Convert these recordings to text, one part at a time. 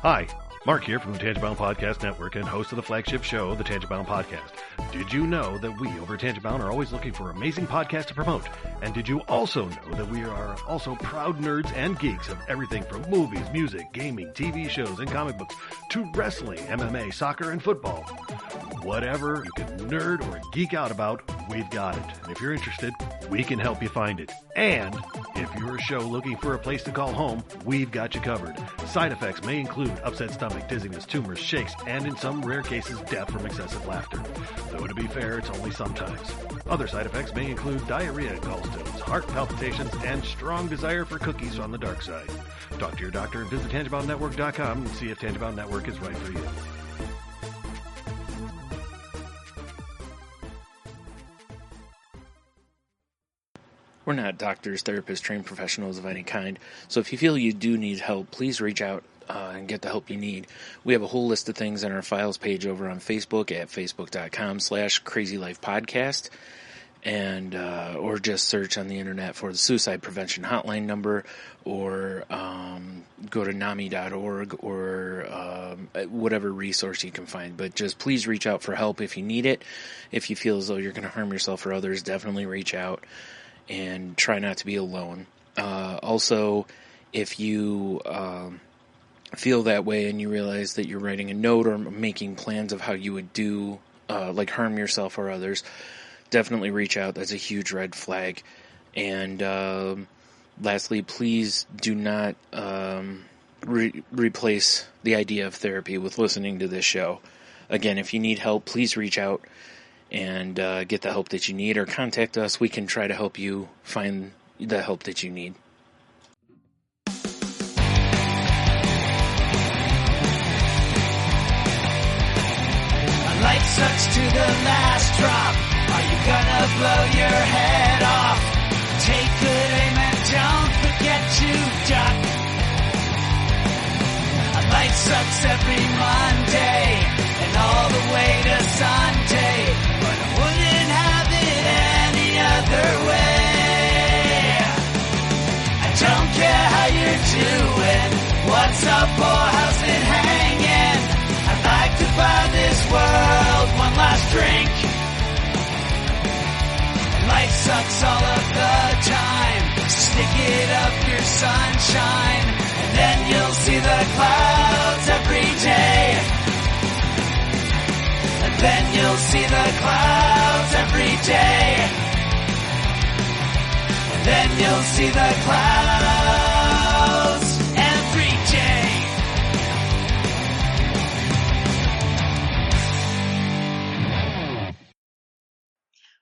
Hi, Mark here from the Tangent-Bound Podcast Network and host of the flagship show, the Tangent-Bound Podcast. Did you know that we over at Tangent-Bound are always looking for amazing podcasts to promote? And did you also know that we are also proud nerds and geeks of everything from movies, music, gaming, TV shows, and comic books to wrestling, MMA, soccer, and football? Whatever you can nerd or geek out about, we've got it. And if you're interested, we can help you find it. And if you're a show looking for a place to call home, we've got you covered. Side effects may include upset stomach, dizziness, tumors, shakes, and in some rare cases, death from excessive laughter. Though to be fair, it's only sometimes. Other side effects may include diarrhea, gallstones, heart palpitations, and strong desire for cookies on the dark side. Talk to your doctor and visit TangentBoundNetwork.com and see if Tangent-Bound Network is right for you. We're not doctors, therapists, trained professionals of any kind, so if you feel you do need help, please reach out and get the help you need. We have a whole list of things on our files page over on Facebook at facebook.com/crazylifepodcast, and or just search on the internet for the suicide prevention hotline number, or go to NAMI.org or whatever resource you can find. But just please reach out for help if you need it. If you feel as though you're going to harm yourself or others, definitely reach out. And try not to be alone. Also, if you feel that way and you realize that you're writing a note or making plans of how you would do, like harm yourself or others, definitely reach out. That's a huge red flag. And lastly, please do not replace the idea of therapy with listening to this show. Again, if you need help, please reach out and get the help that you need, or contact us. We can try to help you find the help that you need. Life sucks to the last drop. Are you gonna blow your head off? Take good aim and don't forget to duck. Life sucks every Monday and all the way to Sunday, but I wouldn't have it any other way. I don't care how you're doing, what's up or how's it hanging. I'd like to buy this world one last drink. Life sucks all of the time, so stick it up your sunshine, and then you'll see the clouds every day. And then you'll see the clouds every day. And then you'll see the clouds every day.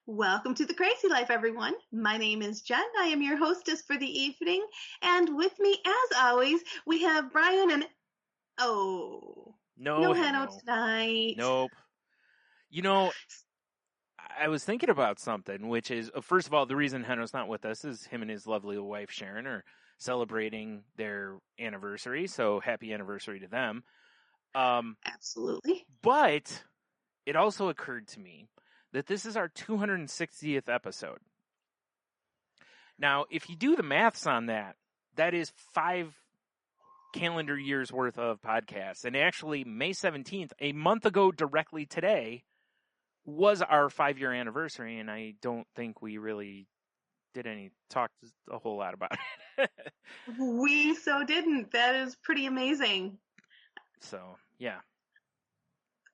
Welcome to The Crazy Life, everyone. My name is Jen. I am your hostess for the evening. And with me, as always, we have Brian and... No Hanno tonight. Nope. You know, I was thinking about something, which is, first of all, the reason Hanno's not with us is him and his lovely wife, Sharon, are celebrating their anniversary, so happy anniversary to them. Absolutely. But it also occurred to me that this is our 260th episode. Now, if you do the maths on that, that is 5 calendar years worth of podcasts. And actually, May 17th, a month ago directly today, was our 5-year anniversary, and I don't think we really talked a whole lot about it. We so didn't. That is pretty amazing. So, yeah.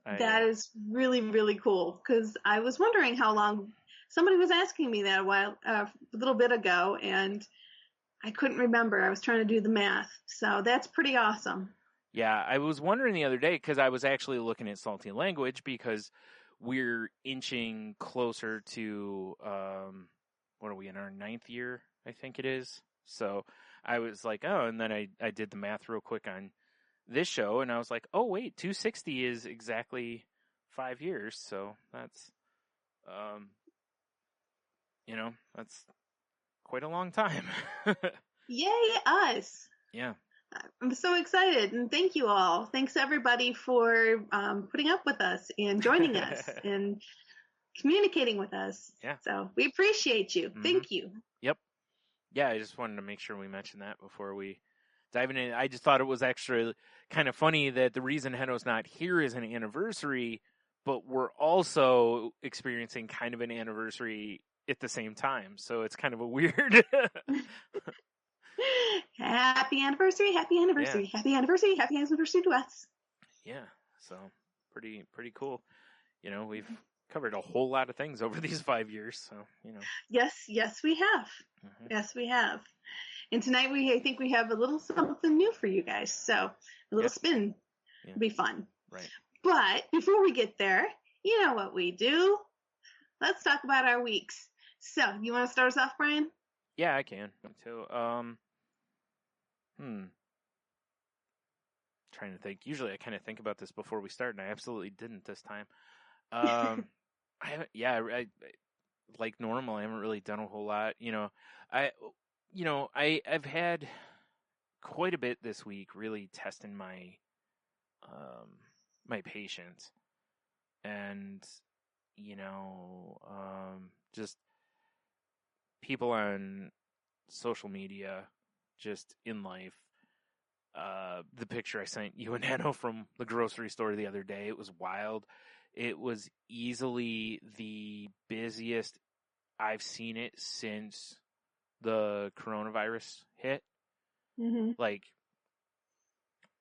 That is really, really cool, because I was wondering how long. Somebody was asking me that a little bit ago, and I couldn't remember. I was trying to do the math. So that's pretty awesome. Yeah, I was wondering the other day, because I was actually looking at Salty Language, because we're inching closer to, what are we, in our 9th year, I think it is. So I was like, oh, and then I did the math real quick on this show, and I was like, oh, wait, 260 is exactly 5 years. So that's, that's quite a long time. Yay, us. Yeah. I'm so excited, and thank you all. Thanks, everybody, for putting up with us and joining us and communicating with us. Yeah. So we appreciate you. Mm-hmm. Thank you. Yep. Yeah, I just wanted to make sure we mentioned that before we diving in. I just thought it was extra kind of funny that the reason Heno's not here is an anniversary, but we're also experiencing kind of an anniversary at the same time. So it's kind of a weird. Happy anniversary, happy anniversary, happy anniversary, happy anniversary to us. Yeah, so pretty cool. We've covered a whole lot of things over these 5 years, so Yes, we have. Mm-hmm. Yes, we have. And tonight I think we have a little something new for you guys. So a little spin will be fun. Right. But before we get there, you know what we do. Let's talk about our weeks. So you want to start us off, Brian? Yeah, I can. So, trying to think. Usually I kind of think about this before we start, and I absolutely didn't this time. I like normal, I haven't really done a whole lot. I've had quite a bit this week really testing my my patience, and just people on social media, just in life. The picture I sent you and Heno from the grocery store the other day, it was wild. It was easily the busiest I've seen it since the coronavirus hit. Mm-hmm. Like,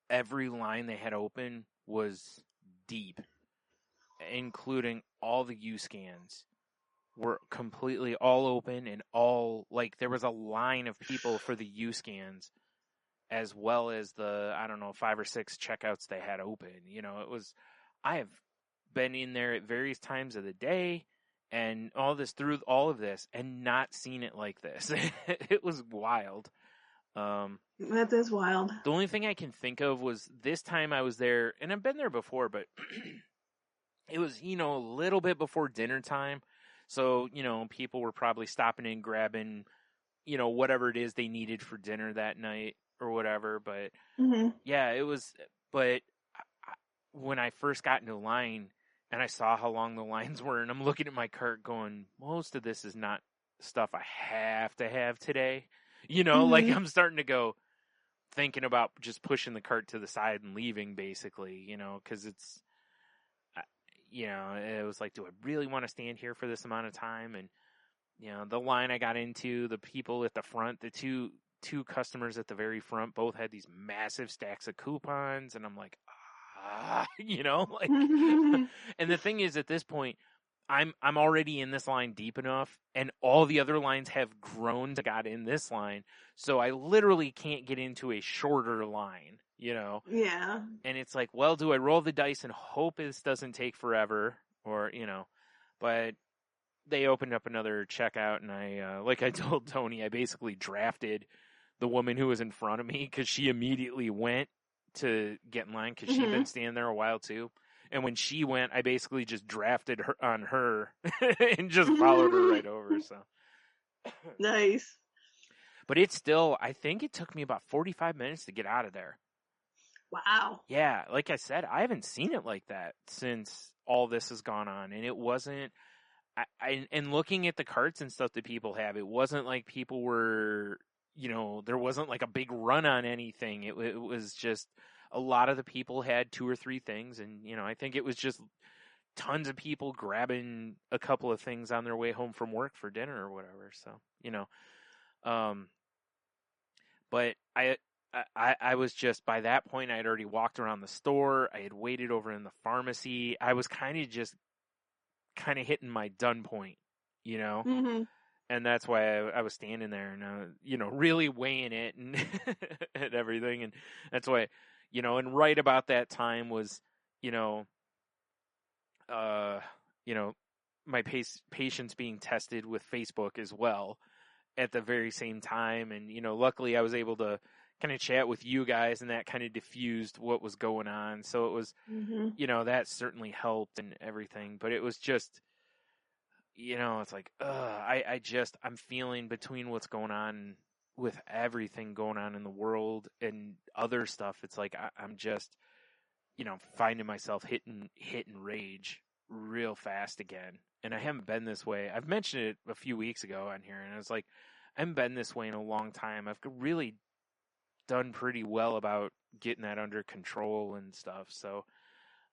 every line they had open was deep, including all the U-scans were completely all open, and all, like, there was a line of people for the U-scans as well as the, 5 or 6 checkouts they had open. I have been in there at various times of the day and through all of this and not seen it like this. It was wild. That is wild. The only thing I can think of was this time I was there, and I've been there before, but it was, a little bit before dinner time. So, people were probably stopping in, grabbing, whatever it is they needed for dinner that night or whatever. But yeah, it was, but when I first got into the line and I saw how long the lines were, and I'm looking at my cart going, most of this is not stuff I have to have today. Like, I'm starting to go thinking about just pushing the cart to the side and leaving, basically, because it's, it was like, do I really want to stand here for this amount of time? And, the line I got into, the people at the front, the two customers at the very front both had these massive stacks of coupons, and I'm like, like, and the thing is, at this point, I'm already in this line deep enough, and all the other lines have grown to got in this line, so I literally can't get into a shorter line, Yeah. And it's like, well, do I roll the dice and hope this doesn't take forever, or, but they opened up another checkout, and I, like I told Tony, I basically drafted the woman who was in front of me, because she immediately went to get in line, because she'd been standing there a while too. And when she went, I basically just drafted her on her and just followed her right over. So nice. But it's still, I think it took me about 45 minutes to get out of there. Wow. Yeah, like I said, I haven't seen it like that since all this has gone on. And it wasn't, and looking at the carts and stuff that people have, it wasn't like people were, there wasn't like a big run on anything. It was just, a lot of the people had 2 or 3 things, and, I think it was just tons of people grabbing a couple of things on their way home from work for dinner or whatever. So, but I was just, by that point, I had already walked around the store. I had waited over in the pharmacy. I was kind of hitting my done point, And that's why I was standing there and, really weighing it and, and everything. And that's why, and right about that time was, my patients being tested with Facebook as well at the very same time. And, luckily I was able to kind of chat with you guys, and that kind of diffused what was going on. So it was, that certainly helped and everything, but it was just, it's like, I'm feeling between what's going on with everything going on in the world and other stuff. It's like, I'm just, finding myself hitting rage real fast again. And I haven't been this way. I've mentioned it a few weeks ago on here, and I was like, I haven't been this way in a long time. I've really done pretty well about getting that under control and stuff. So,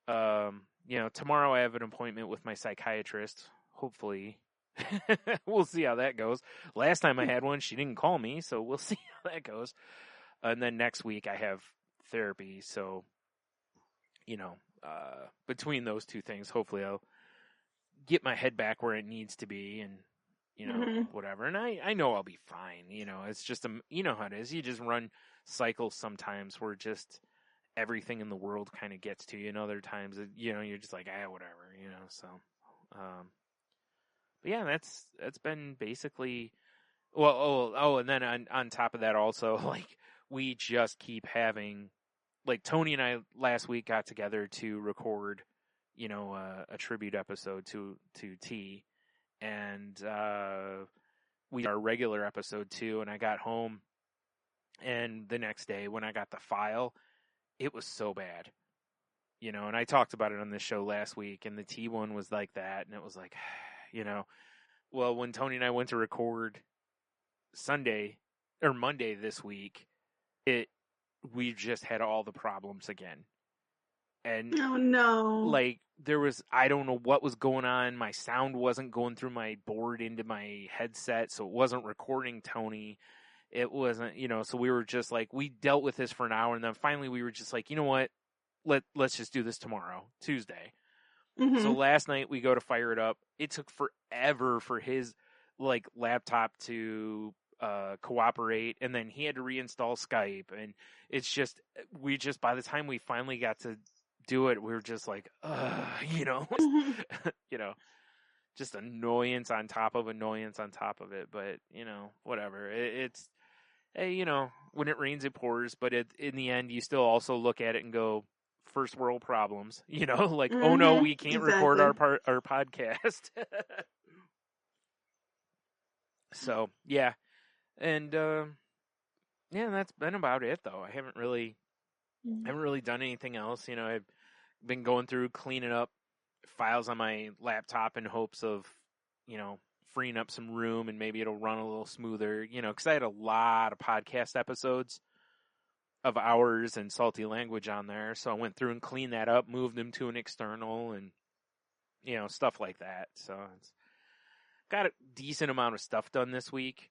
tomorrow I have an appointment with my psychiatrist. Hopefully, we'll see how that goes. Last time I had one, she didn't call me, so we'll see how that goes. And then next week I have therapy. So, between those two things, hopefully I'll get my head back where it needs to be and, whatever. And I know I'll be fine. It's just, you know how it is. You just run cycles sometimes where just everything in the world kind of gets to you. And other times, you're just like, whatever, so, but yeah, that's been basically, and then on top of that also, like, we just keep having, like, Tony and I last week got together to record, a tribute episode to T, and we did our regular episode too, and I got home, and the next day when I got the file, it was so bad, and I talked about it on this show last week, and the T one was like that, and it was like, well, when Tony and I went to record Monday this week, we just had all the problems again. And oh no, like I don't know what was going on. My sound wasn't going through my board into my headset, so it wasn't recording Tony. It wasn't, so we were just like, we dealt with this for an hour, and then finally we were just like, you know what? Let's just do this tomorrow, Tuesday. Mm-hmm. So last night we go to fire it up. It took forever for his laptop to cooperate, and then he had to reinstall Skype, and it's just by the time we finally got to do it, we were just like, just annoyance on top of annoyance on top of it. But whatever. It's when it rains it pours. But in the end, you still also look at it and go, first world problems. Oh no, we can't record our podcast. So yeah. And that's been about it, though. I haven't really done anything else. I've been going through cleaning up files on my laptop in hopes of, freeing up some room and maybe it'll run a little smoother. Because I had a lot of podcast episodes of ours and Salty Language on there, so I went through and cleaned that up, moved them to an external, and stuff like that. So it's got a decent amount of stuff done this week.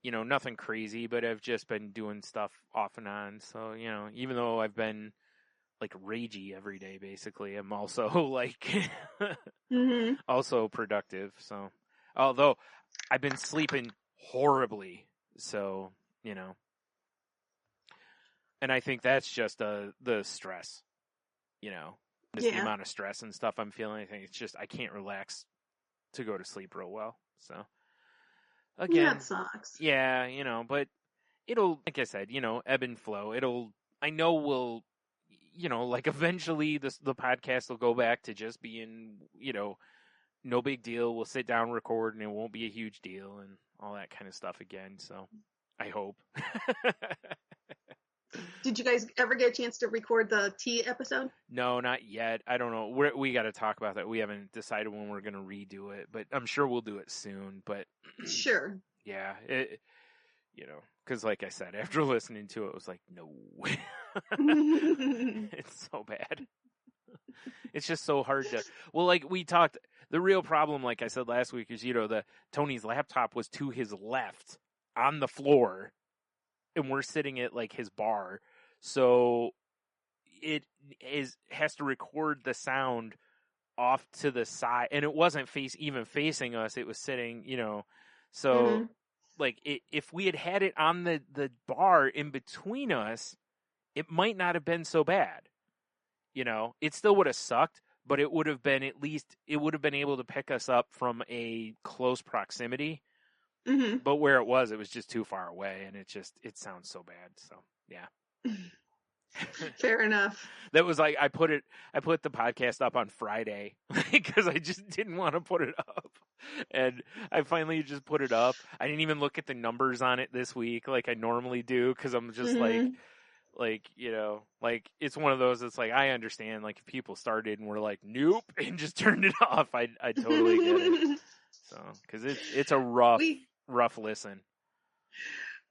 Nothing crazy, but I've just been doing stuff off and on. So, even though I've been ragey every day, basically, I'm also also productive. So, although I've been sleeping horribly, so, and I think that's just the stress, just the amount of stress and stuff I'm feeling. I think it's just, I can't relax to go to sleep real well. So. Again, that sucks. Yeah, but it'll, like I said, ebb and flow. We'll, eventually the podcast will go back to just being, no big deal. We'll sit down, record, and it won't be a huge deal and all that kind of stuff again. So I hope. Did you guys ever get a chance to record the T episode? No, not yet. I don't know. We got to talk about that. We haven't decided when we're going to redo it, but I'm sure we'll do it soon. But sure. Yeah, because like I said, after listening to it, it was like, no, it's so bad. It's just so hard to. Well, like we talked, the real problem, like I said last week, is the Tony's laptop was to his left on the floor. And we're sitting at his bar, so it has to record the sound off to the side, and it wasn't even facing us. It was sitting, so if we had it on the bar in between us, it might not have been so bad. It still would have sucked, but it would have been it would have been able to pick us up from a close proximity. Mm-hmm. But where it was just too far away, and it sounds so bad. So yeah. Fair enough. That was I put the podcast up on Friday because I just didn't want to put it up, and I finally just put it up. I didn't even look at the numbers on it this week like I normally do because I'm just it's one of those. It's I understand if people started and were like nope and just turned it off. I totally get it. So because it's a rough listen.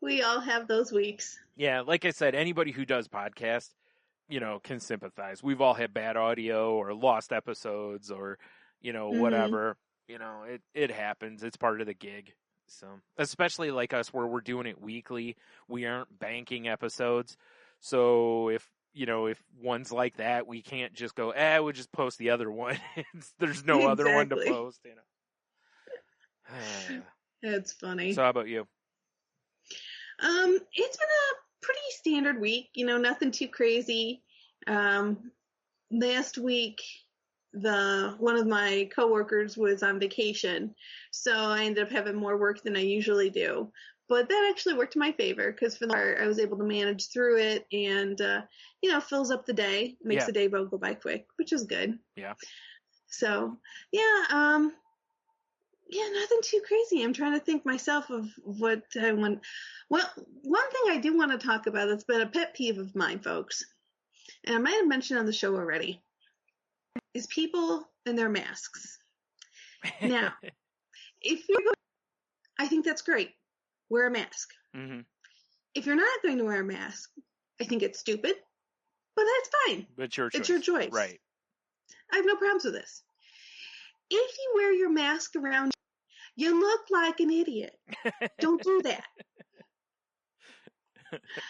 We all have those weeks. Yeah, like I said, anybody who does podcasts, can sympathize. We've all had bad audio or lost episodes or, whatever. It happens. It's part of the gig. So, especially like us where we're doing it weekly, we aren't banking episodes. So if one's like that, we can't just go, we'll just post the other one. There's no other one to post, That's funny. So how about you? It's been a pretty standard week, nothing too crazy. Last week, one of my coworkers was on vacation, so I ended up having more work than I usually do. But that actually worked in my favor because for the part, I was able to manage through it and, fills up the day, makes the day go by quick, which is good. Yeah. So, nothing too crazy. I'm trying to think myself of what I want. Well, one thing I do want to talk about that's been a pet peeve of mine, folks, and I might have mentioned on the show already, is people and their masks. Now, if you're going, I think that's great. Wear a mask. Mm-hmm. If you're not going to wear a mask, I think it's stupid, but that's fine. But it's your choice. It's your choice. Right. I have no problems with this. If you wear your mask around, you look like an idiot. Don't do that.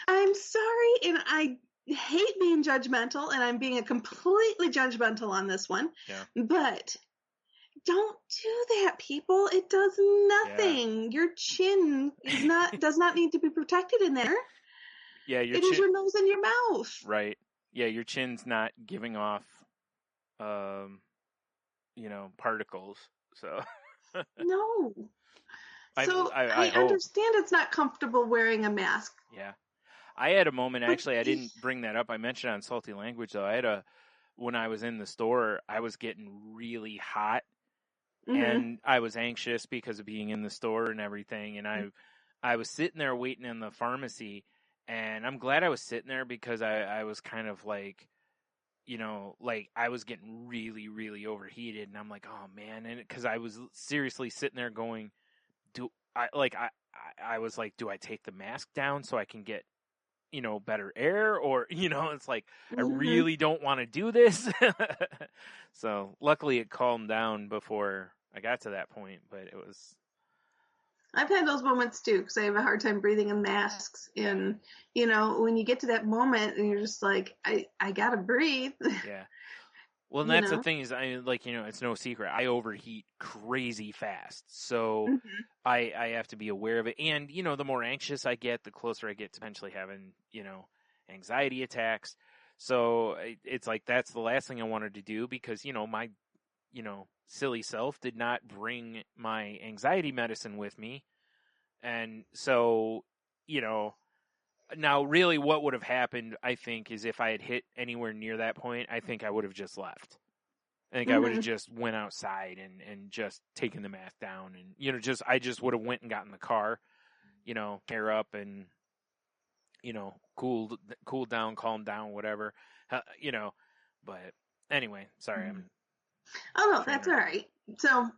I'm sorry, and I hate being judgmental, and I'm being completely judgmental on this one. Yeah. But don't do that, people. It does nothing. Yeah. Your chin does not need to be protected in there. Yeah, it is your nose and your mouth. Right. Yeah, your chin's not giving off, particles. So. No. I hope. Understand it's not comfortable wearing a mask. Yeah. I had a moment, actually, I didn't bring that up. I mentioned it on Salty Language, though. When I was in the store, I was getting really hot. Mm-hmm. And I was anxious because of being in the store and everything. And I was sitting there waiting in the pharmacy. And I'm glad I was sitting there because I was kind of like, I was getting really, really overheated. And I'm like, oh, man. And because I was seriously sitting there going, I was like, do I take the mask down so I can get, better air? Or, it's like, I really don't want to do this. So luckily it calmed down before I got to that point, but it was. I've had those moments too, because I have a hard time breathing in masks. And, when you get to that moment and you're just like, I gotta breathe. Yeah. Well, and that's the thing is, it's no secret. I overheat crazy fast. So I have to be aware of it. And, the more anxious I get, the closer I get to potentially having, anxiety attacks. So it's like, that's the last thing I wanted to do because, my, silly self did not bring my anxiety medicine with me. And so, now really what would have happened, I think, is if I had hit anywhere near that point, I think I would have just left. I think I would have just went outside and just taken the mask down and, I just would have went and got in the car, hair up and, cool down, calm down, whatever, but anyway, sorry. Oh, no, that's all right. So,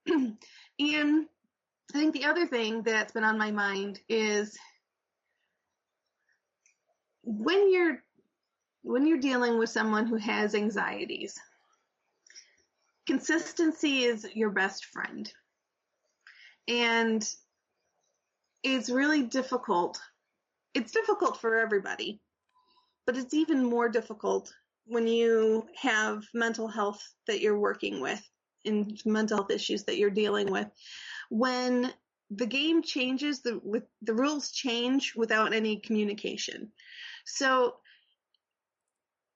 and I think the other thing that's been on my mind is when you're dealing with someone who has anxieties, consistency is your best friend. And it's really difficult. It's difficult for everybody, but it's even more difficult when you have mental health that you're working with and mental health issues that you're dealing with. When the game changes, the rules change without any communication. So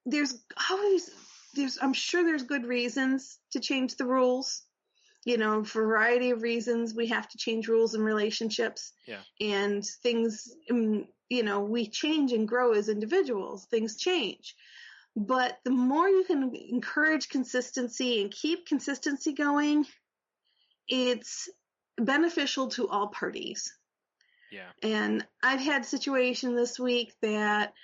I'm sure there's good reasons to change the rules. For a variety of reasons, we have to change rules in relationships. Yeah. And things, we change and grow as individuals. Things change. But the more you can encourage consistency and keep consistency going, it's beneficial to all parties. Yeah. And I've had a situation this week that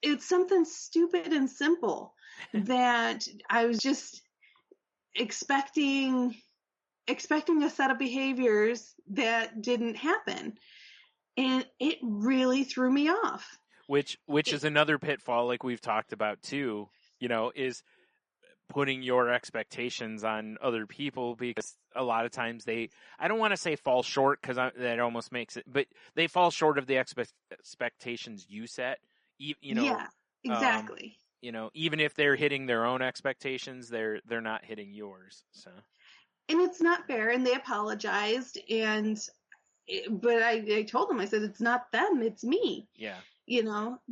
it's something stupid and simple that I was just expecting a set of behaviors that didn't happen. And it really threw me off. Which is another pitfall, like we've talked about too, is putting your expectations on other people, because a lot of times I don't want to say fall short, because that almost makes it, but they fall short of the expectations you set. Yeah, exactly. Even if they're hitting their own expectations, they're not hitting yours. So, and it's not fair. And they apologized, but I told them, I said, it's not them, it's me. Yeah.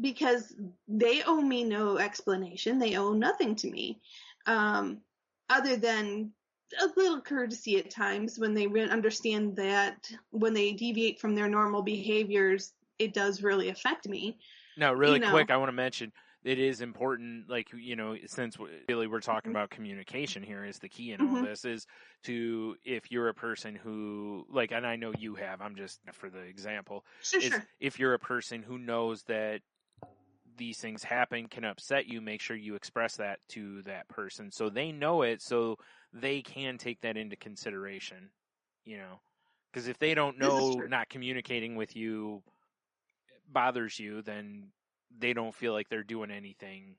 Because they owe me no explanation. They owe nothing to me, other than a little courtesy at times when they understand that when they deviate from their normal behaviors, it does really affect me. No, really quick, I want to mention it is important, like, since really we're talking about communication here is the key in all this, is if you're a person who, like, and I know you have, I'm just for the example, sure. If you're a person who knows that these things happen, can upset you, make sure you express that to that person so they know it, so they can take that into consideration, because if they don't know, not communicating with you bothers you, then they don't feel like they're doing anything,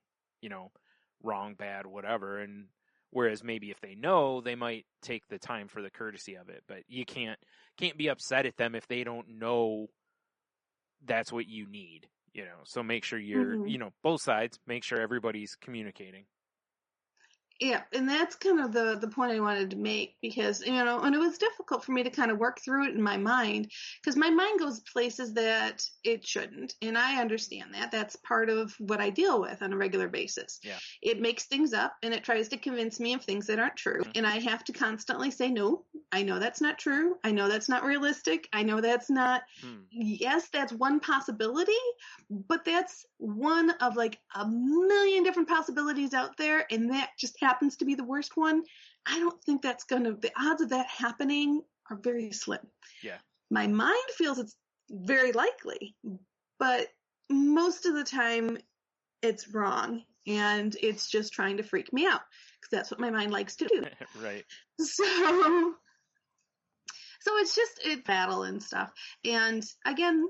wrong, bad, whatever. And whereas maybe if they know, they might take the time for the courtesy of it, but you can't be upset at them if they don't know that's what you need, so make sure you're, both sides, make sure everybody's communicating. Yeah, and that's kind of the point I wanted to make, because, and it was difficult for me to kind of work through it in my mind, because my mind goes places that it shouldn't, and I understand that. That's part of what I deal with on a regular basis. Yeah. It makes things up, and it tries to convince me of things that aren't true, and I have to constantly say, no, I know that's not true. I know that's not realistic. I know that's not, yes, that's one possibility, but that's one of like a million different possibilities out there, and that just happens to be the worst one. I don't think that's the odds of that happening are very slim. Yeah. My mind feels it's very likely, but most of the time it's wrong, and it's just trying to freak me out, because that's what my mind likes to do. Right. So it's battle and stuff. And again,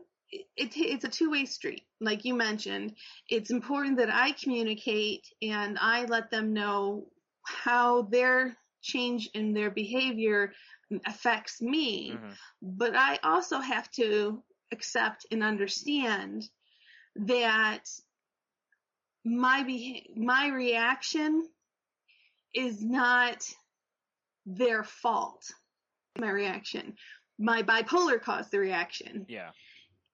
it's a two-way street. Like you mentioned, it's important that I communicate and I let them know how their change in their behavior affects me. But I also have to accept and understand that my reaction is not their fault. My reaction, my bipolar caused the reaction. Yeah.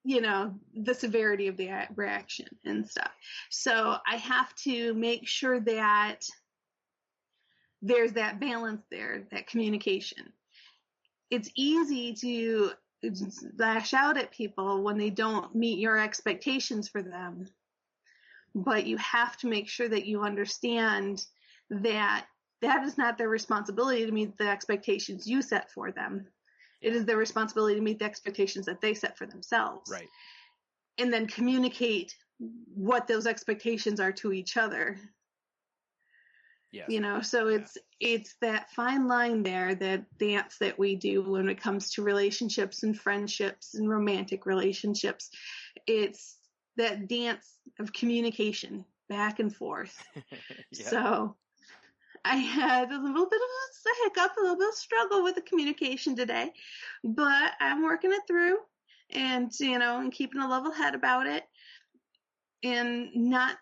The severity of the reaction and stuff. So I have to make sure that there's that balance there, that communication. It's easy to lash out at people when they don't meet your expectations for them, but you have to make sure that you understand that is not their responsibility to meet the expectations you set for them. It is their responsibility to meet the expectations that they set for themselves. Right. And then communicate what those expectations are to each other. Yes. So it's that fine line there, that dance that we do when it comes to relationships and friendships and romantic relationships. It's that dance of communication back and forth. Yeah. So I had a little bit of a hiccup, a little bit of struggle with the communication today, but I'm working it through, and, and keeping a level head about it, and not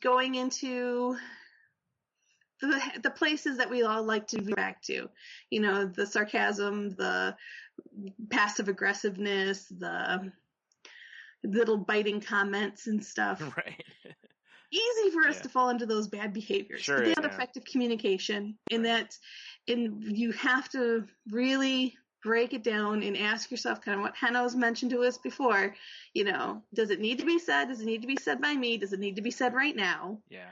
going into the places that we all like to go back to, the sarcasm, the passive aggressiveness, the little biting comments and stuff. Right. Easy for us to fall into those bad behaviors. Sure, but they have effective communication, and you have to really break it down and ask yourself, kind of what Hannah's mentioned to us before, does it need to be said? Does it need to be said by me? Does it need to be said right now? Yeah.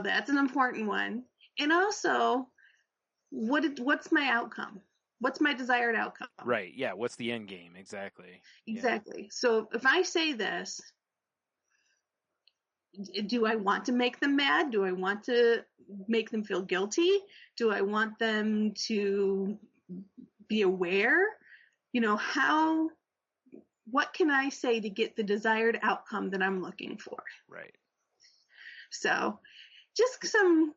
That's an important one. And also, what's my outcome? What's my desired outcome? Right. Yeah. What's the end game? Exactly. Exactly. Yeah. So if I say this, do I want to make them mad? Do I want to make them feel guilty? Do I want them to be aware? what can I say to get the desired outcome that I'm looking for? Right. So just some,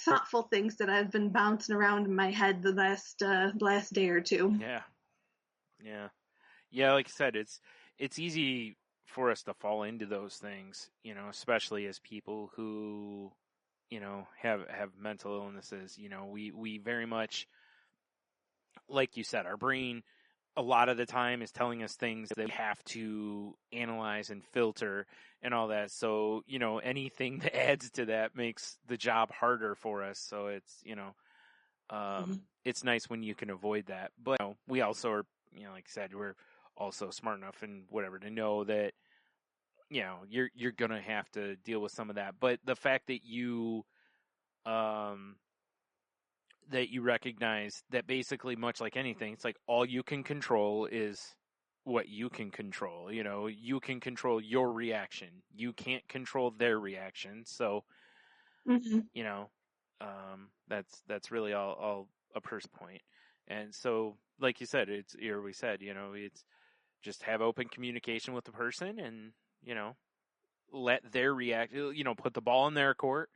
thoughtful things that I've been bouncing around in my head the last day or two. Yeah. Like I said, it's easy for us to fall into those things, especially as people who, have mental illnesses. We very much, like you said, our brain a lot of the time is telling us things that we have to analyze and filter and all that. So, anything that adds to that makes the job harder for us. So it's, it's nice when you can avoid that. But we also are, like I said, we're also smart enough and whatever to know that, you're going to have to deal with some of that. But the fact that you recognize that basically, much like anything, it's like all you can control is what you can control. You can control your reaction. You can't control their reaction. So, that's really all a person point. And so, like you said, it's just have open communication with the person and, let their react, put the ball in their court.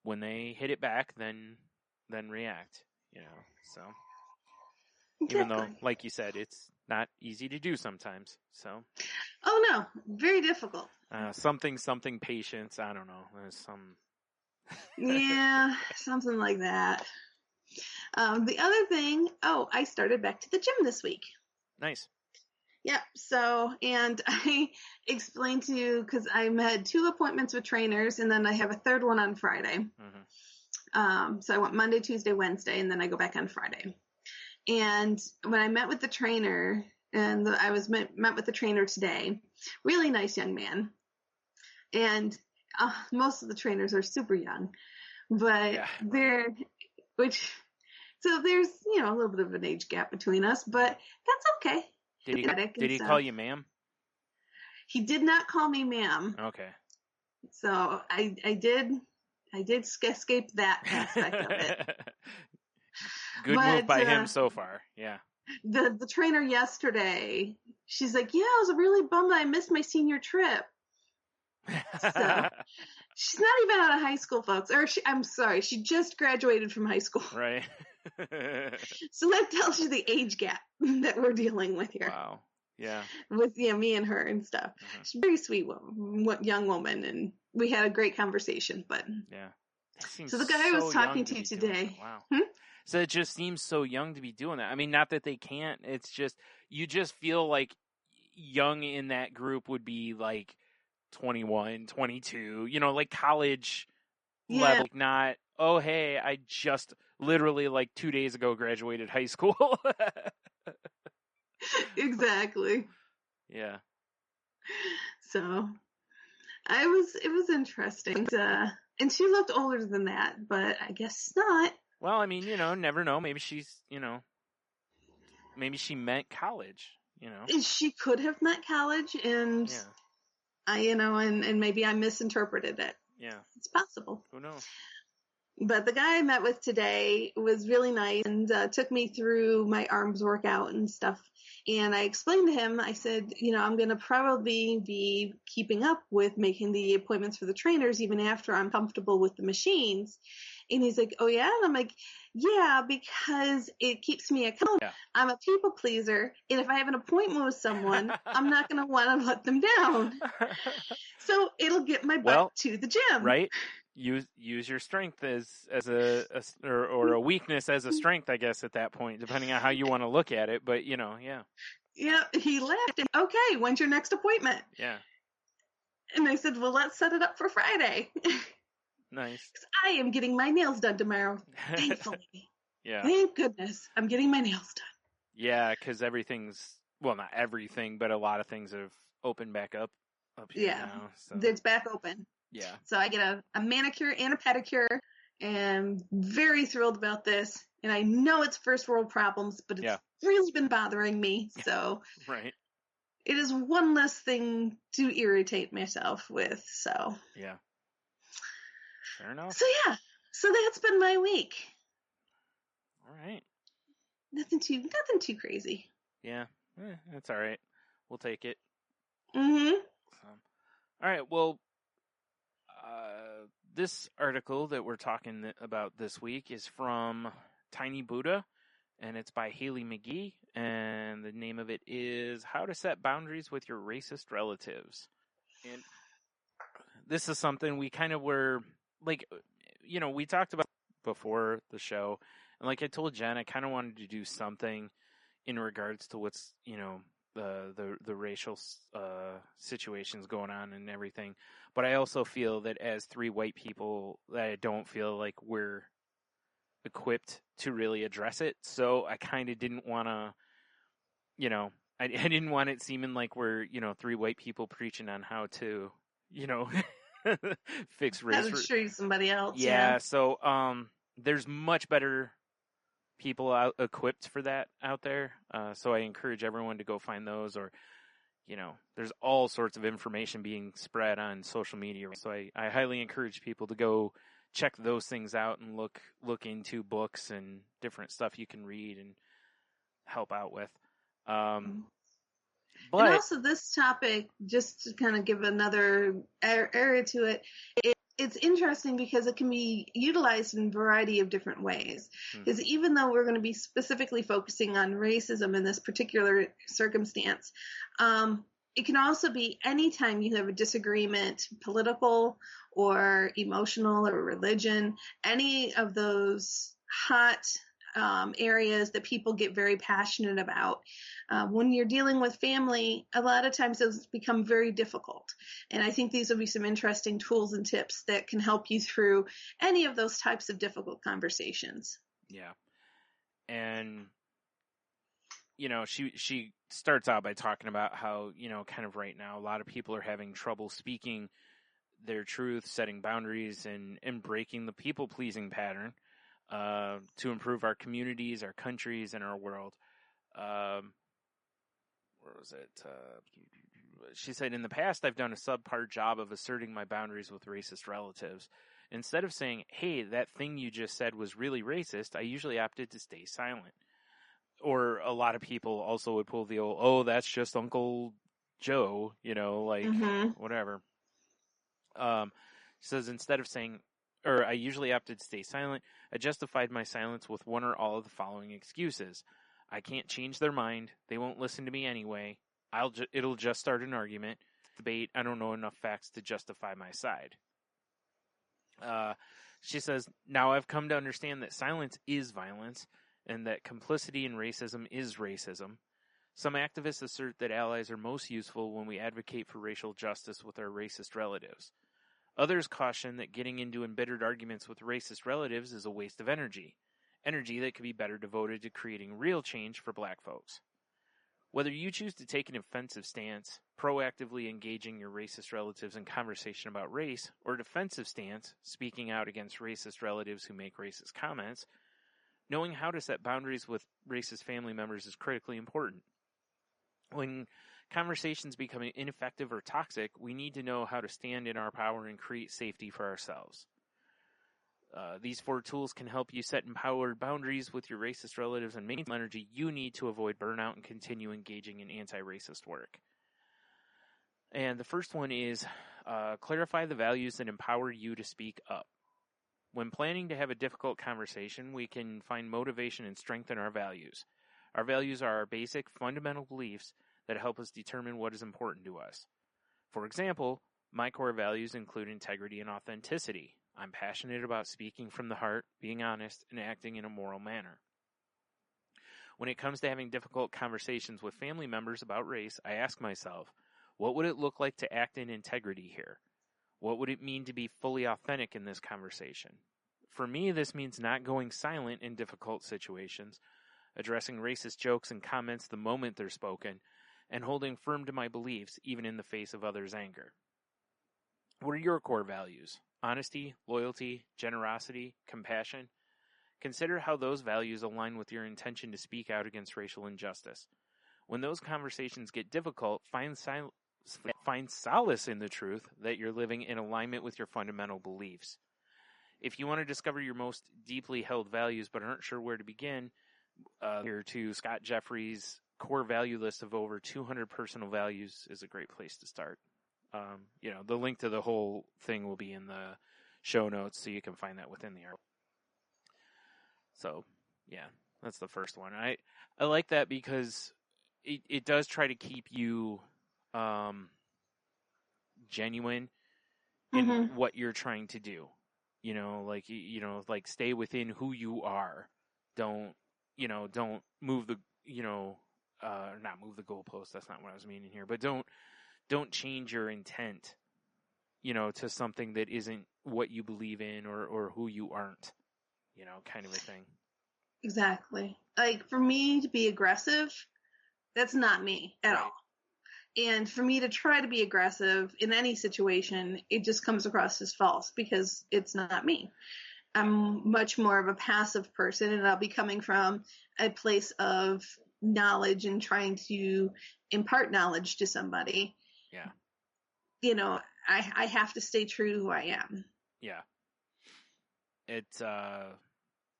When they hit it back, then react, so even though, like you said, it's not easy to do sometimes. So, oh no, very difficult. Something patience. I don't know. There's some. Yeah, something like that. The other thing, I started back to the gym this week. Nice. Yep. So, and I explained to you, because I had 2 appointments with trainers, and then I have a third one on Friday. Mm-hmm. So I went Monday, Tuesday, Wednesday, and then I go back on Friday. And when I met with the trainer, and I was met with the trainer today, really nice young man. And most of the trainers are super young, but so there's, a little bit of an age gap between us, but that's okay. Did he call you ma'am? He did not call me ma'am. Okay. So I did escape that aspect of it. Good move by him so far. Yeah. The trainer yesterday, she's like, yeah, I was really bummed I missed my senior trip. So she's not even out of high school, folks. I'm sorry, she just graduated from high school. Right. So that tells you the age gap that we're dealing with here. Wow. Yeah. With me and her and stuff. Uh-huh. She's a very sweet young woman, and we had a great conversation. But yeah. So the guy I was talking to today. Wow. So it just seems so young to be doing that. I mean, not that they can't. It's just you just feel like young in that group would be like 21, 22. Like college level, not. Oh, hey, I just literally like 2 days ago graduated high school. Exactly. Yeah. So it was interesting. And she looked older than that, but I guess not. Well, I mean, never know. Maybe she's, maybe she meant college, And she could have meant college, and and maybe I misinterpreted it. Yeah. It's possible. Who knows? But the guy I met with today was really nice and took me through my arms workout and stuff. And I explained to him, I said, I'm going to probably be keeping up with making the appointments for the trainers even after I'm comfortable with the machines. And he's like, oh, yeah? And I'm like, yeah, because it keeps me accountable. Yeah. I'm a people pleaser. And if I have an appointment with someone, I'm not going to want to let them down. So it'll get my butt to the gym. Right. Use your strength as a weakness as a strength, I guess, at that point, depending on how you want to look at it. But, yeah. Yeah, he laughed. And, okay, when's your next appointment? Yeah. And I said, well, let's set it up for Friday. Nice. Because I am getting my nails done tomorrow, thankfully. Yeah. Thank goodness I'm getting my nails done. Yeah, because not everything, but a lot of things have opened back up here now. So. It's back open. Yeah. So I get a manicure and a pedicure, and very thrilled about this. And I know it's first world problems, but it's really been bothering me. So right. It is one less thing to irritate myself with. So yeah. Fair enough. So that's been my week. All right. Nothing too crazy. Yeah, that's all right. We'll take it. Mm-hmm. All right. Well, this article that we're talking about this week is from Tiny Buddha, and it's by Haley McGee, and the name of it is How to Set Boundaries with Your Racist Relatives. And this is something we kind of were, like, you know, we talked about before the show, and like I told Jen, I kind of wanted to do something in regards to what's, you know, the racial situations going on and everything. But I also feel that as three white people, that I don't feel like we're equipped to really address it. So I kind of didn't want to, you know, I didn't want it seeming like we're, you know, three white people preaching on how to, you know, fix race. How to treat somebody else. Yeah. So there's much better people equipped for that out there. So I encourage everyone to go find those, or, you know, there's all sorts of information being spread on social media. So I highly encourage people to go check those things out and look into books and different stuff you can read and help out with. But and also this topic, just to kind of give another area to it, it's interesting because it can be utilized in a variety of different ways. Because even though we're going to be specifically focusing on racism in this particular circumstance, it can also be anytime you have a disagreement, political or emotional or religion, any of those hot areas that people get very passionate about. When you're dealing with family, a lot of times those become very difficult. And I think these will be some interesting tools and tips that can help you through any of those types of difficult conversations. Yeah. And, you know, she starts out by talking about how, you know, kind of right now, a lot of people are having trouble speaking their truth, setting boundaries, and breaking the people-pleasing pattern to improve our communities, our countries, and our world. Where was it? She said, in the past, I've done a subpar job of asserting my boundaries with racist relatives. Instead of saying, hey, that thing you just said was really racist, I usually opted to stay silent. Or a lot of people also would pull the old, oh, that's just Uncle Joe, you know, like, whatever. She says, instead of saying, or I usually opted to stay silent, I justified my silence with one or all of the following excuses. I can't change their mind. They won't listen to me anyway. It'll just start an argument, debate. I don't know enough facts to justify my side. She says, now I've come to understand that silence is violence and that complicity in racism is racism. Some activists assert that allies are most useful when we advocate for racial justice with our racist relatives. Others caution that getting into embittered arguments with racist relatives is a waste of energy that could be better devoted to creating real change for black folks. Whether you choose to take an offensive stance, proactively engaging your racist relatives in conversation about race, or a defensive stance, speaking out against racist relatives who make racist comments, knowing how to set boundaries with racist family members is critically important. When conversations become ineffective or toxic, we need to know how to stand in our power and create safety for ourselves. These 4 tools can help you set empowered boundaries with your racist relatives and maintain the energy you need to avoid burnout and continue engaging in anti-racist work. And the first one is clarify the values that empower you to speak up. When planning to have a difficult conversation, we can find motivation and strength in our values. Our values are our basic, fundamental beliefs that help us determine what is important to us. For example, my core values include integrity and authenticity. I'm passionate about speaking from the heart, being honest, and acting in a moral manner. When it comes to having difficult conversations with family members about race, I ask myself, what would it look like to act in integrity here? What would it mean to be fully authentic in this conversation? For me, this means not going silent in difficult situations, addressing racist jokes and comments the moment they're spoken, and holding firm to my beliefs even in the face of others' anger. What are your core values? Honesty, loyalty, generosity, compassion? Consider how those values align with your intention to speak out against racial injustice. When those conversations get difficult, find solace in the truth that you're living in alignment with your fundamental beliefs. If you want to discover your most deeply held values but aren't sure where to begin, here to Scott Jeffrey's core value list of over 200 personal values is a great place to start. The link to the whole thing will be in the show notes, so you can find that within the article. So, yeah, that's the first one. I like that because it does try to keep you genuine in what you're trying to do. Like stay within who you are. Don't move the, not move the goalpost. That's not what I was meaning here, but don't change your intent, to something that isn't what you believe in or who you aren't, kind of a thing. Exactly. Like, for me to be aggressive, that's not me at all. And for me to try to be aggressive in any situation, it just comes across as false because it's not me. I'm much more of a passive person, and I'll be coming from a place of knowledge and trying to impart knowledge to somebody. Yeah. I have to stay true to who I am. Yeah. It's,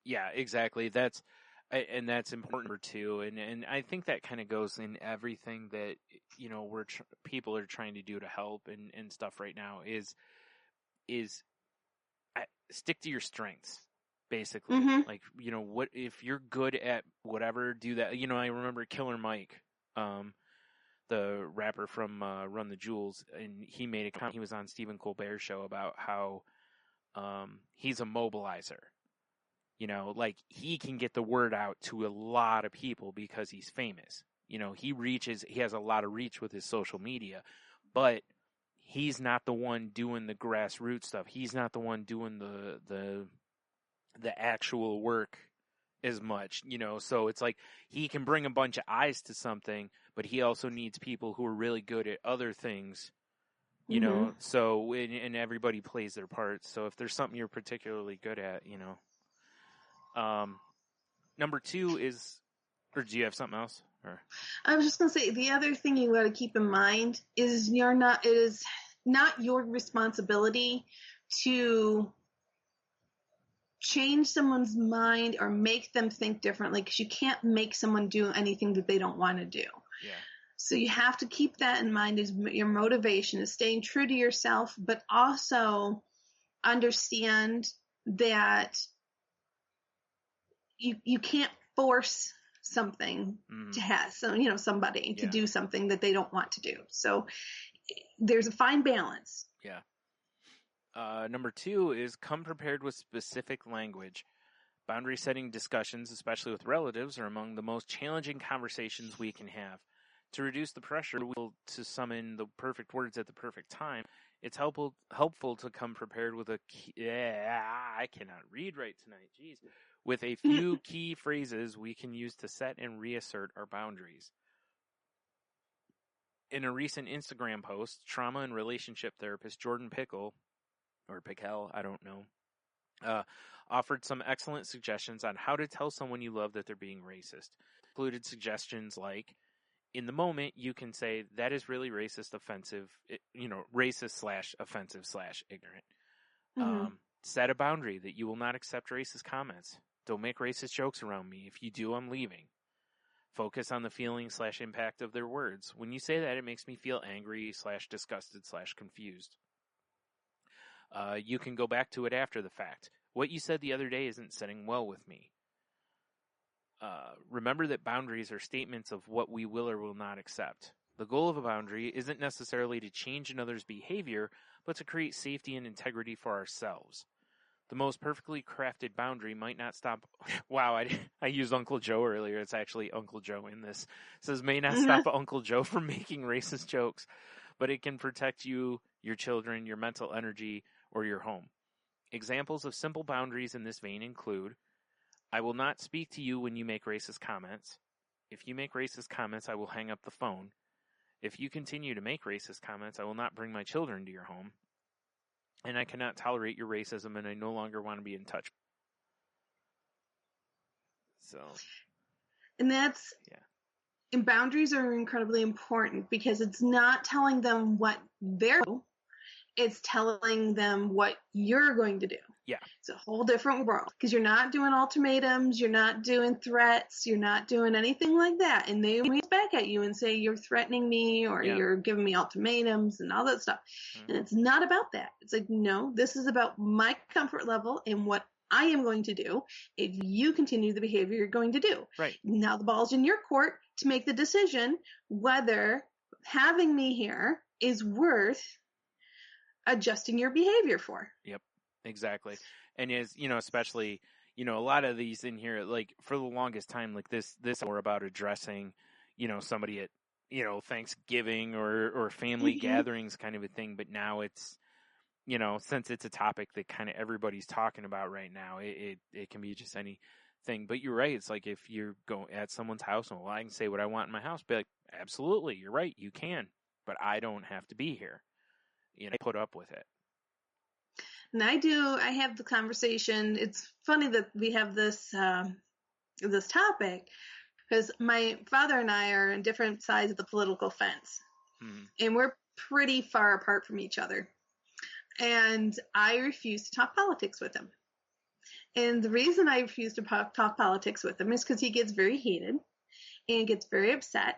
yeah, exactly. That's important too. And I think that kind of goes in everything that, people are trying to do to help and stuff right now is stick to your strengths, basically. Like, what, if you're good at whatever, do that. I remember Killer Mike, the rapper from Run the Jewels, and he made a comment. He was on Stephen Colbert's show about how he's a mobilizer. Like, he can get the word out to a lot of people because he's famous. He has a lot of reach with his social media, but he's not the one doing the grassroots stuff. He's not the one doing the actual work as much, so it's like he can bring a bunch of eyes to something, but he also needs people who are really good at other things, so, and everybody plays their parts. So if there's something you're particularly good at, number 2 is, or do you have something else? Or I was just going to say, the other thing you got to keep in mind is it is not your responsibility to change someone's mind or make them think differently, because you can't make someone do anything that they don't want to do. Yeah. So you have to keep that in mind as your motivation is staying true to yourself, but also understand that you can't force something to have somebody to do something that they don't want to do. So there's a fine balance. Yeah. Number 2 is come prepared with specific language. Boundary setting discussions, especially with relatives, are among the most challenging conversations we can have. To reduce the pressure to summon the perfect words at the perfect time, it's helpful to come prepared with I cannot read right tonight. Jeez. With a few key phrases we can use to set and reassert our boundaries. In a recent Instagram post, trauma and relationship therapist Jordan Pickle, or Pickell, I don't know, offered some excellent suggestions on how to tell someone you love that they're being racist. Included suggestions like, in the moment, you can say, that is really racist, offensive, racist/offensive/ignorant. Set a boundary that you will not accept racist comments. Don't make racist jokes around me. If you do, I'm leaving. Focus on the feeling/impact of their words. When you say that, it makes me feel angry/disgusted/confused. You can go back to it after the fact. What you said the other day isn't sitting well with me. Remember that boundaries are statements of what we will or will not accept. The goal of a boundary isn't necessarily to change another's behavior, but to create safety and integrity for ourselves. The most perfectly crafted boundary might not stop. Wow, I used Uncle Joe earlier. It's actually Uncle Joe in this. It says may not stop Uncle Joe from making racist jokes, but it can protect you, your children, your mental energy, or your home. Examples of simple boundaries in this vein include, I will not speak to you when you make racist comments. If you make racist comments, I will hang up the phone. If you continue to make racist comments, I will not bring my children to your home. And I cannot tolerate your racism, and I no longer want to be in touch. So. And and boundaries are incredibly important because it's not telling them what they're doing, it's telling them what you're going to do. Yeah. It's a whole different world because you're not doing ultimatums, you're not doing threats, you're not doing anything like that. And they always back at you and say you're threatening me or you're giving me ultimatums and all that stuff. Mm-hmm. And it's not about that. It's like, no, this is about my comfort level and what I am going to do if you continue the behavior you're going to do. Right. Now the ball's in your court to make the decision whether having me here is worth adjusting your behavior for. Yep. Exactly. And is, especially, a lot of these in here, like for the longest time, like this were about addressing, somebody at, Thanksgiving or family gatherings kind of a thing. But now it's, since it's a topic that kind of everybody's talking about right now, it can be just anything. But you're right. It's like if you're going at someone's house and I can say what I want in my house, be like, absolutely, you're right. You can, but I don't have to be here. Put up with it. And I have the conversation. It's funny that we have this topic because my father and I are on different sides of the political fence. Mm-hmm. And we're pretty far apart from each other. And I refuse to talk politics with him. And the reason I refuse to talk politics with him is because he gets very heated and gets very upset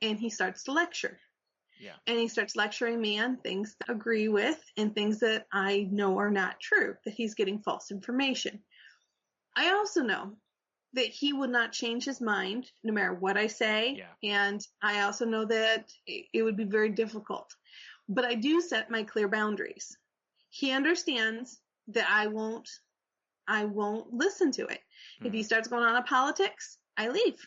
and he starts to lecture. Yeah. And he starts lecturing me on things that I agree with and things that I know are not true, that he's getting false information. I also know that he would not change his mind no matter what I say. Yeah. And I also know that it would be very difficult. But I do set my clear boundaries. He understands that I won't listen to it. Mm-hmm. If he starts going on to politics, I leave.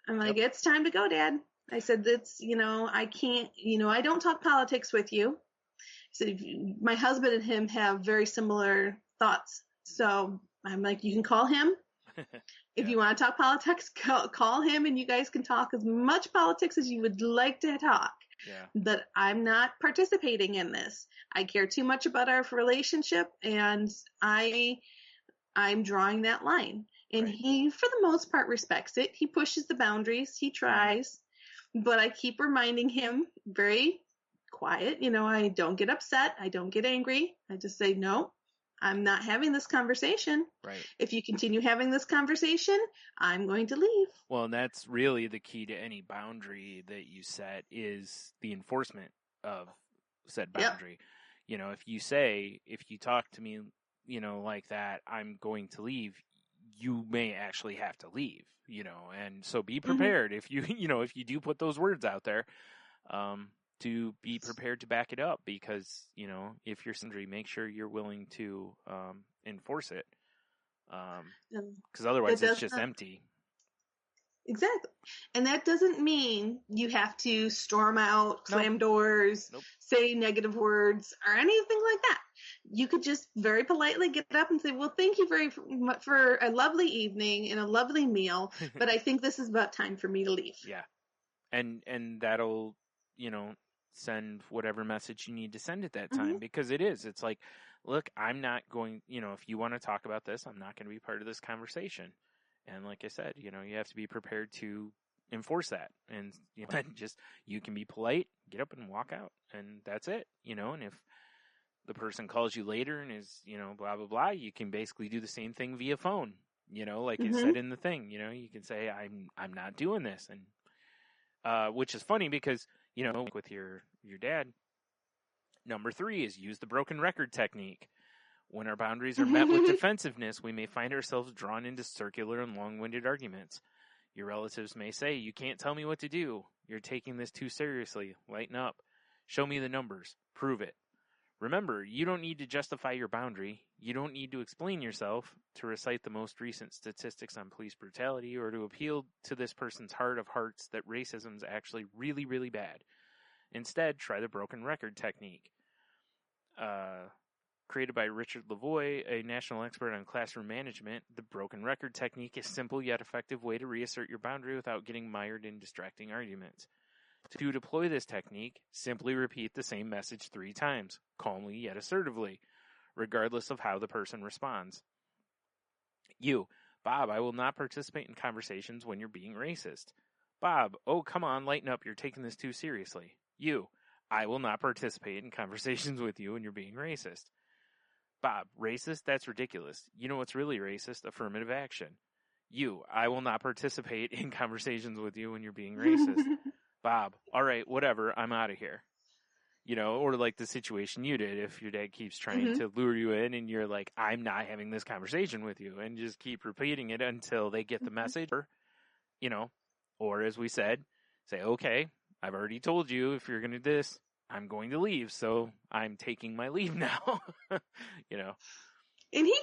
I'm like, It's time to go, Dad. I said, that's, I can't, I don't talk politics with you. I said, my husband and him have very similar thoughts. So I'm like, you can call him. If you want to talk politics, call him and you guys can talk as much politics as you would like to talk. Yeah. But I'm not participating in this. I care too much about our relationship and I'm drawing that line. And he, for the most part, respects it. He pushes the boundaries. He tries. But I keep reminding him very quiet. I don't get upset. I don't get angry. I just say, no, I'm not having this conversation. Right. If you continue having this conversation, I'm going to leave. Well, and that's really the key to any boundary that you set is the enforcement of said boundary. Yep. If you talk to me, like that, I'm going to leave, you may actually have to leave, and so be prepared if you, if you do put those words out there, to be prepared to back it up because, if you're sundry, make sure you're willing to, enforce it. Cause otherwise it's just empty. Exactly. And that doesn't mean you have to storm out, slam doors, say negative words or anything like that. You could just very politely get up and say, well, thank you very much for a lovely evening and a lovely meal, but I think this is about time for me to leave. Yeah. And that'll, send whatever message you need to send at that time because it's like, look, I'm not going, if you want to talk about this, I'm not going to be part of this conversation. And like I said, you have to be prepared to enforce that. And, you can be polite, get up and walk out. And that's it, and if the person calls you later and is, blah, blah, blah, you can basically do the same thing via phone, like it said in the thing, you can say, I'm not doing this. And, which is funny because, with your dad, number 3 is use the broken record technique. When our boundaries are met with defensiveness, we may find ourselves drawn into circular and long-winded arguments. Your relatives may say, you can't tell me what to do. You're taking this too seriously. Lighten up. Show me the numbers. Prove it. Remember, you don't need to justify your boundary. You don't need to explain yourself, to recite the most recent statistics on police brutality, or to appeal to this person's heart of hearts that racism is actually really, really bad. Instead, try the broken record technique. Created by Richard Lavoie, a national expert on classroom management, the broken record technique is a simple yet effective way to reassert your boundary without getting mired in distracting arguments. To deploy this technique, simply repeat the same message 3 times, calmly yet assertively, regardless of how the person responds. You, Bob, I will not participate in conversations when you're being racist. Bob, oh, come on, lighten up, you're taking this too seriously. You, I will not participate in conversations with you when you're being racist. Bob, racist? That's ridiculous. You know what's really racist? Affirmative action. I will not participate in conversations with you when you're being racist. Bob, all right, whatever, I'm out of here. Or like the situation you did, if your dad keeps trying to lure you in and you're like, I'm not having this conversation with you, and just keep repeating it until they get the message, or as we said, say, okay, I've already told you if you're going to do this, I'm going to leave, so I'm taking my leave now. And he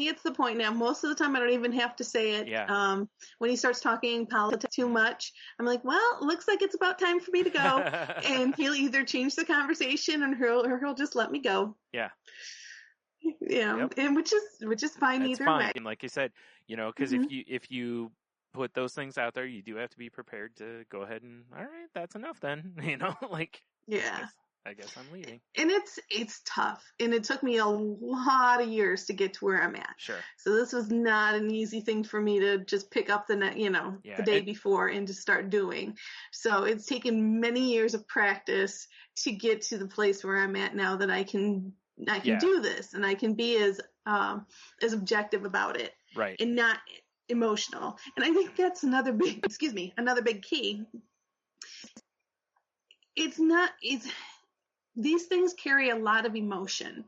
gets the point now. Most of the time, I don't even have to say it. Yeah. When he starts talking politics too much, I'm like, well, it looks like it's about time for me to go. And he'll either change the conversation or he'll just let me go. Yeah. Yeah. Yep. And which is fine That's either fine. way. And like I said, because if you put those things out there, you do have to be prepared to go ahead and, all right, that's enough then. Yeah. I guess I'm leaving. And it's tough. And it took me a lot of years to get to where I'm at. Sure. So this was not an easy thing for me to just pick up the day before and to start doing. So it's taken many years of practice to get to the place where I'm at now that I can do this and I can be as objective about it. Right. And not emotional. And I think that's another big key. These things carry a lot of emotion,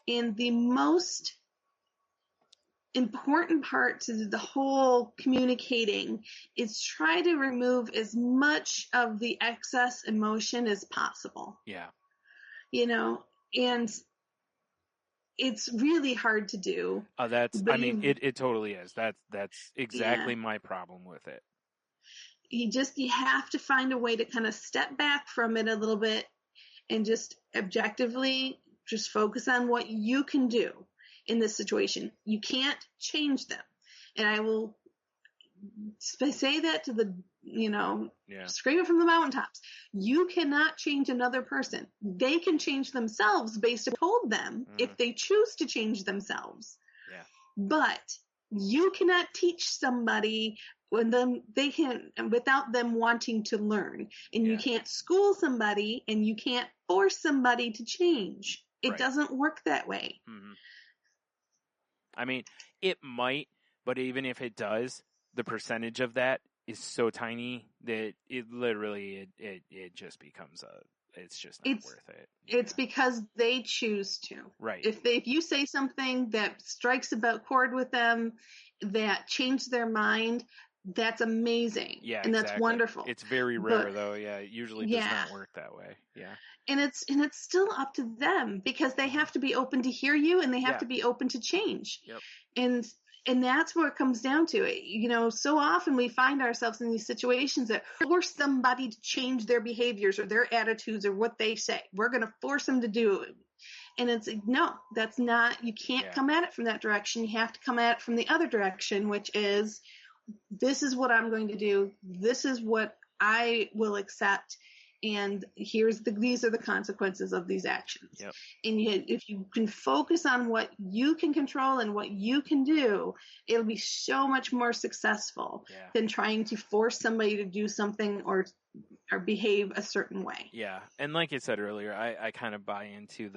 and the most important part to the whole communicating is try to remove as much of the excess emotion as possible. Yeah. And it's really hard to do. It totally is. That's exactly my problem with it. You have to find a way to kind of step back from it a little bit and just objectively just focus on what you can do in this situation. You can't change them. And I will say that to scream it from the mountaintops. You cannot change another person. They can change themselves based on what you told them if they choose to change themselves. Yeah. But you cannot teach somebody without them wanting to learn. And you can't school somebody and you can't force somebody to change. It doesn't work that way. Mm-hmm. I mean, it might, but even if it does, the percentage of that is so tiny that it literally, it just becomes it's just not worth it. It's because they choose to. Right. If you say something that strikes a chord with them, that changes their mind, that's amazing. Yeah, and that's wonderful. It's very rare though. Yeah, it usually does not work that way. Yeah. And it's still up to them because they have to be open to hear you and they have to be open to change. Yep. And that's where it comes down to. So often we find ourselves in these situations that force somebody to change their behaviors or their attitudes or what they say. We're going to force them to do it. And it's no, that's not, you can't come at it from that direction. You have to come at it from the other direction, which is, this is what I'm going to do. This is what I will accept. And these are the consequences of these actions. Yep. And if you can focus on what you can control and what you can do, it'll be so much more successful than trying to force somebody to do something or behave a certain way. Yeah. And like I said earlier, I kind of buy into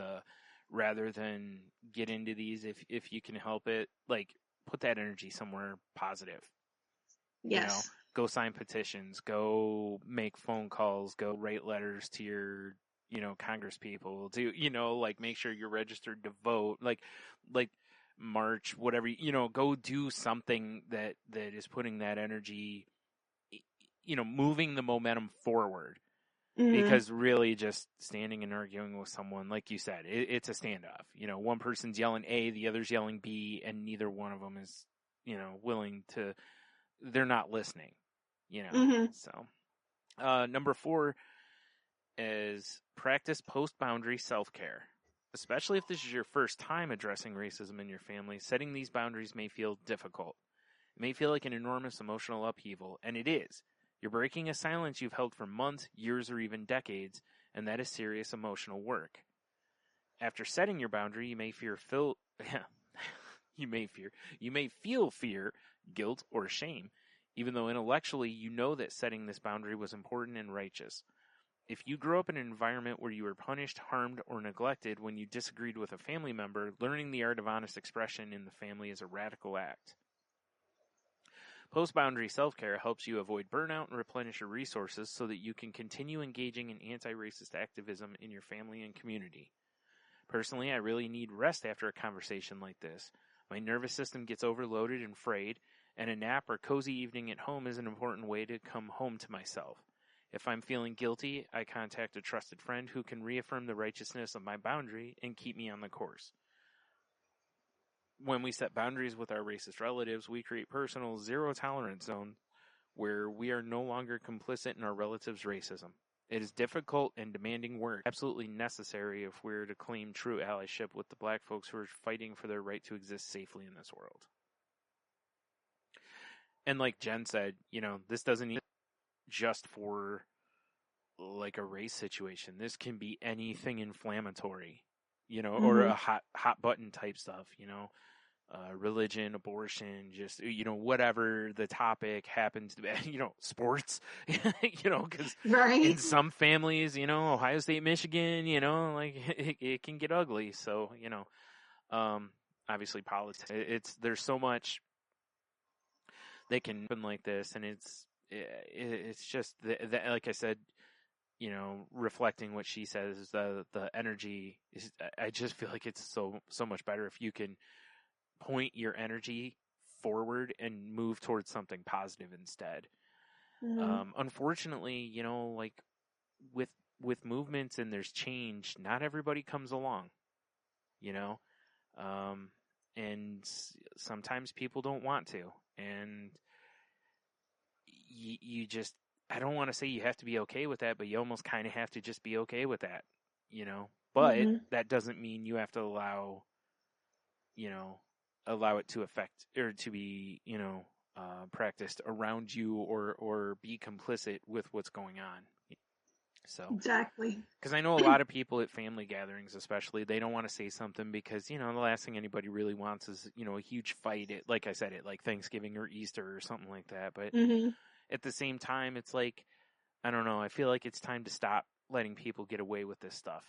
rather than get into these, if you can help it, like put that energy somewhere positive. Yes. Go sign petitions, go make phone calls, go write letters to your, Congress people, make sure you're registered to vote, like march, whatever, go do something that is putting that energy, moving the momentum forward. Mm-hmm. Because really just standing and arguing with someone, like you said, it's a standoff. One person's yelling A, the other's yelling B, and neither one of them is, willing to, they're not listening. Mm-hmm. So, number 4 is practice post-boundary self-care. Especially if this is your first time addressing racism in your family, setting these boundaries may feel difficult. It may feel like an enormous emotional upheaval, and it is. You're breaking a silence you've held for months, years, or even decades, and that is serious emotional work. After setting your boundary, you may feel fear, guilt, or shame, even though intellectually you know that setting this boundary was important and righteous. If you grew up in an environment where you were punished, harmed, or neglected when you disagreed with a family member, learning the art of honest expression in the family is a radical act. Post-boundary self-care helps you avoid burnout and replenish your resources so that you can continue engaging in anti-racist activism in your family and community. Personally, I really need rest after a conversation like this. My nervous system gets overloaded and frayed, and a nap or cozy evening at home is an important way to come home to myself. If I'm feeling guilty, I contact a trusted friend who can reaffirm the righteousness of my boundary and keep me on the course. When we set boundaries with our racist relatives, we create personal zero-tolerance zones where we are no longer complicit in our relatives' racism. It is difficult and demanding work, absolutely necessary if we're to claim true allyship with the black folks who are fighting for their right to exist safely in this world. And like Jen said, this doesn't need just for like a race situation. This can be anything inflammatory, or a hot button type stuff, religion, abortion, just, whatever the topic happens to be, sports, because in some families, Ohio State, Michigan, it can get ugly. So, obviously politics, there's so much that can happen like this. And it's just like I said, reflecting what she says, the energy is, I just feel like it's so much better if you can point your energy forward and move towards something positive instead. Unfortunately, like with movements and there's change, not everybody comes along, and sometimes people don't want to, and you just, I don't want to say you have to be okay with that, but you almost kind of have to just be okay with that, but that doesn't mean you have to allow it to affect or to be, practiced around you or be complicit with what's going on. So exactly. Because I know a lot of people at family gatherings, especially, they don't want to say something because, the last thing anybody really wants is, a huge fight at, like I said, at like Thanksgiving or Easter or something like that. But at the same time, it's like, I don't know, I feel like it's time to stop letting people get away with this stuff,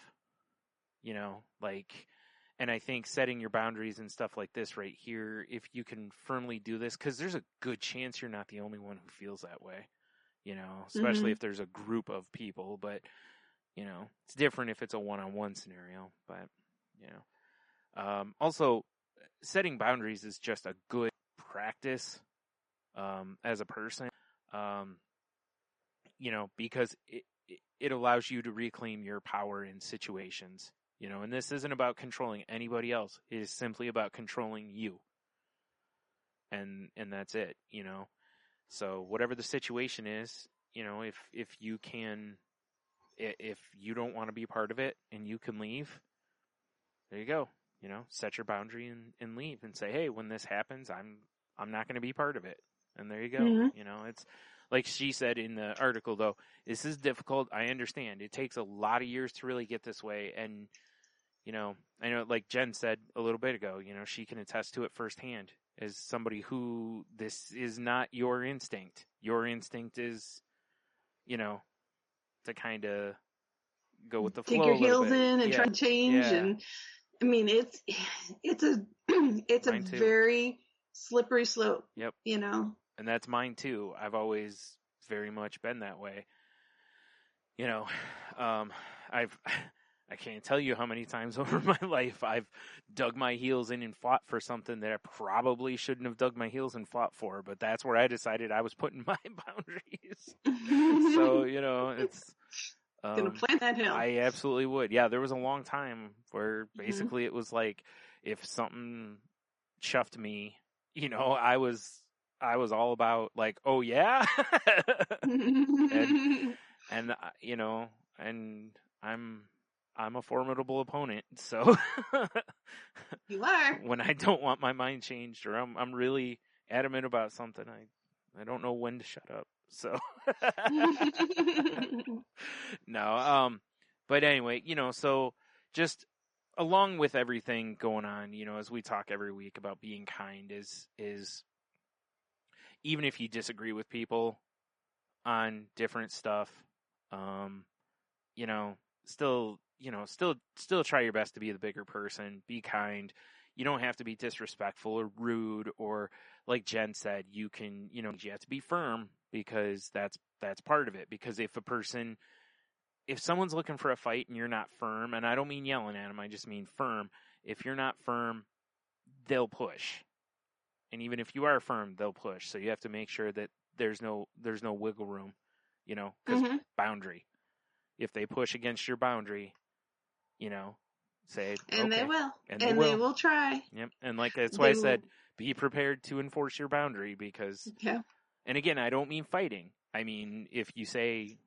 and I think setting your boundaries and stuff like this right here, if you can firmly do this, because there's a good chance you're not the only one who feels that way, especially if there's a group of people, but, it's different if it's a one-on-one scenario, but, also, setting boundaries is just a good practice, as a person, because it allows you to reclaim your power in situations. And this isn't about controlling anybody else. It is simply about controlling you. And that's it, So whatever the situation is, if you can, if you don't want to be part of it and you can leave, there you go. Set your boundary and leave and say, hey, when this happens, I'm not going to be part of it. And there you go. It's like she said in the article, though, this is difficult. I understand. It takes a lot of years to really get this way. And, I know, like Jen said a little bit ago, she can attest to it firsthand as somebody who this is not your instinct. Your instinct is, to kind of go with the flow. Dig your heels in and try to change. Yeah. And I mean, it's a very slippery slope. Yep. And that's mine too. I've always very much been that way. I can't tell you how many times over my life I've dug my heels in and fought for something that I probably shouldn't have dug my heels and fought for, but that's where I decided I was putting my boundaries. So, it's gonna plant that hill. I absolutely would. Yeah, there was a long time where basically it was like if something chuffed me, I was all about like, oh yeah, and and I'm a formidable opponent, so you are. When I don't want my mind changed or I'm really adamant about something, I don't know when to shut up. So no, but anyway, so just along with everything going on, as we talk every week about being kind is even if you disagree with people on different stuff, still try your best to be the bigger person, be kind. You don't have to be disrespectful or rude, or like Jen said, you have to be firm, because that's part of it. Because if someone's looking for a fight and you're not firm, and I don't mean yelling at them, I just mean firm. If you're not firm, they'll push. And even if you are firm, they'll push. So you have to make sure that there's no wiggle room, because boundary. If they push against your boundary, say, and okay. they will. And they will try. Yep. And that's why I said, be prepared to enforce your boundary, because, and again, I don't mean fighting. I mean, if you say,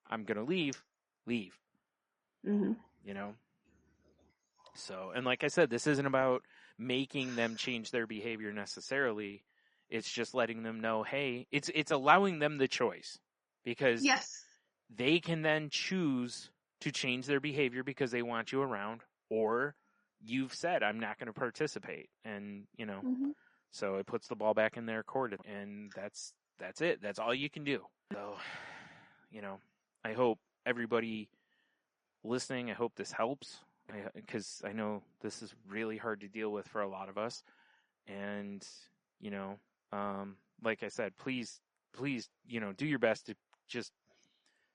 I'm going to leave. So, and like I said, this isn't about making them change their behavior necessarily. It's just letting them know, hey, it's allowing them the choice, because they can then choose to change their behavior because they want you around, or you've said, I'm not going to participate. And, so it puts the ball back in their court, and that's it. That's all you can do. So, I hope everybody listening, I hope this helps, because I know this is really hard to deal with for a lot of us. And, like I said, please, do your best to just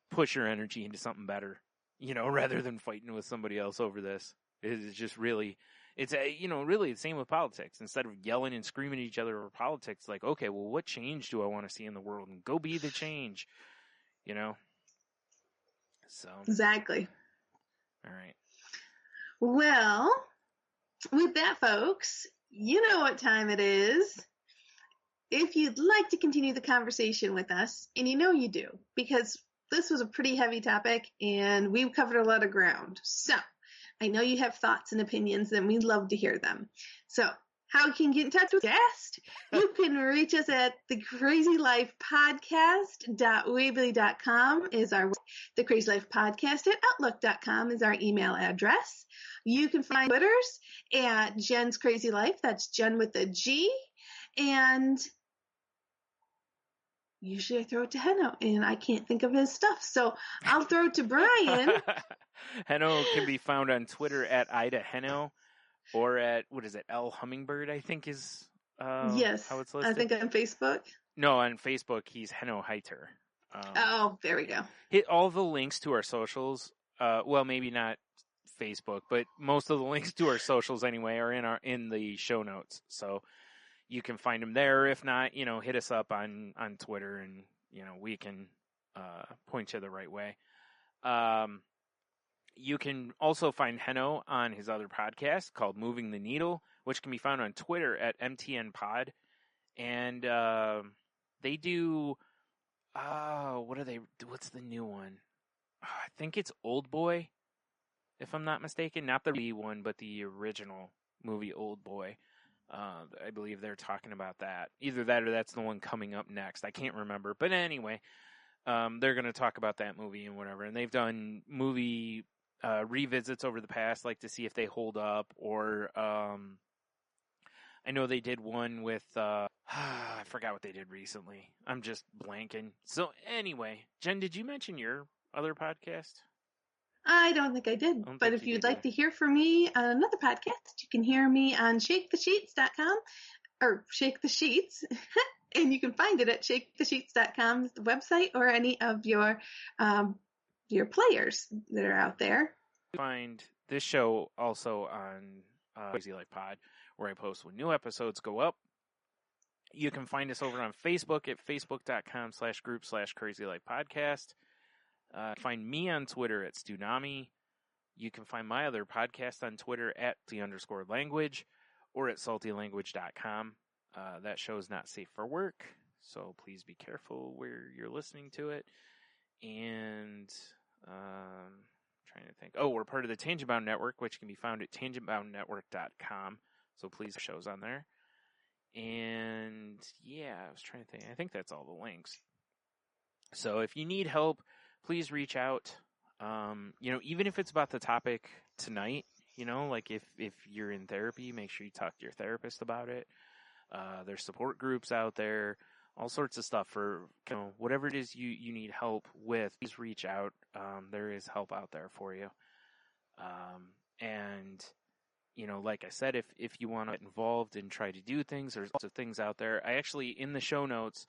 push your energy into something better, rather than fighting with somebody else over this. It's just really, really the same with politics. Instead of yelling and screaming at each other over politics, like, okay, well, what change do I want to see in the world? And go be the change, So. Exactly. All right. Well, with that, folks, you know what time it is. If you'd like to continue the conversation with us, and you do, because this was a pretty heavy topic and we've covered a lot of ground. So I know you have thoughts and opinions, and we'd love to hear them. So how can you get in touch with guest? You can reach us at thecrazylifepodcast.weebly.com is our The Crazy Life Podcast at outlook.com is our email address. You can find Twitters at Jen's Crazy Life. That's Jen with a G. And usually I throw it to Heno, and I can't think of his stuff. So I'll throw it to Brian. Heno can be found on Twitter at Ida Heno, or at, L Hummingbird, I think is yes, how it's listed. I think on Facebook. No, on Facebook, he's Heno Heiter. There we go. Hit all the links to our socials. Well, maybe not Facebook, but most of the links to our socials anyway are in the show notes. So you can find them there. If not, hit us up on Twitter, and we can point you the right way. You can also find Heno on his other podcast called Moving the Needle, which can be found on Twitter at MTN Pod. And they do, what's the new one? I think it's Old Boy, if I'm not mistaken. Not the re one, but the original movie Old Boy. I believe they're talking about that. Either that or that's the one coming up next. I can't remember. But anyway, they're going to talk about that movie and whatever. And they've done movie revisits over the past, like to see if they hold up. Or I know they did one with, I forgot what they did recently. I'm just blanking. So anyway, Jen, did you mention your other podcast? I don't think I did, but if you'd like to hear from me on another podcast, you can hear me on shakethesheets.com or Shake the Sheets, and you can find it at shakethesheets.com, the website, or any of your players that are out there. Find this show also on Crazy Life Pod, where I post when new episodes go up. You can find us over on Facebook at facebook.com/group/Crazy Life Podcast. Find me on Twitter at Stunami. You can find my other podcast on Twitter at @the_language or at saltylanguage.com. That show is not safe for work, so please be careful where you're listening to it. And trying to think. Oh, we're part of the Tangent Bound Network, which can be found at tangentboundnetwork.com. So please, shows on there. And yeah, I was trying to think. I think that's all the links. So if you need help, please reach out. Even if it's about the topic tonight, like if you're in therapy, make sure you talk to your therapist about it. There's support groups out there. all sorts of stuff for, whatever it is you need help with, please reach out. There is help out there for you. And, like I said, if you want to get involved and try to do things, there's lots of things out there. I actually, in the show notes,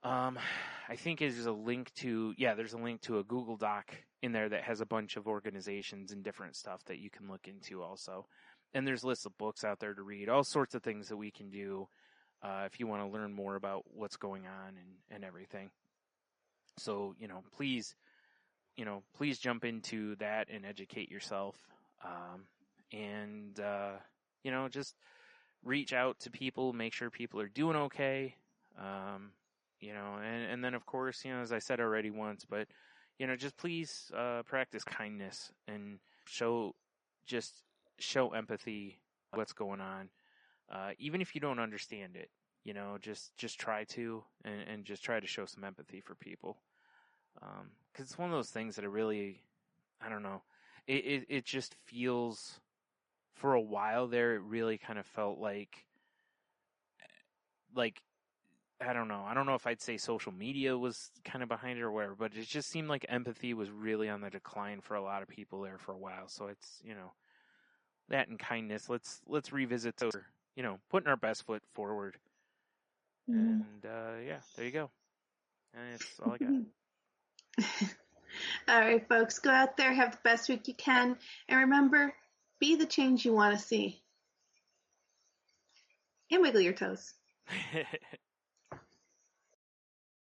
I think there's a link to a Google Doc in there that has a bunch of organizations and different stuff that you can look into also. And there's lists of books out there to read, all sorts of things that we can do if you want to learn more about what's going on and everything. So, please jump into that and educate yourself. Just reach out to people, make sure people are doing okay. And then of course, as I said already once, but, just please, practice kindness and show empathy, what's going on. Even if you don't understand it, just try to, and just try to show some empathy for people. 'Cause it's one of those things that it really, I don't know, it just feels, for a while there, it really kind of felt like, I don't know if I'd say social media was kind of behind it or whatever, but it just seemed like empathy was really on the decline for a lot of people there for a while. So it's, that and kindness, let's revisit those, putting our best foot forward. And, there you go. And that's all I got. All right, folks, go out there, have the best week you can, and remember, be the change you want to see. And wiggle your toes.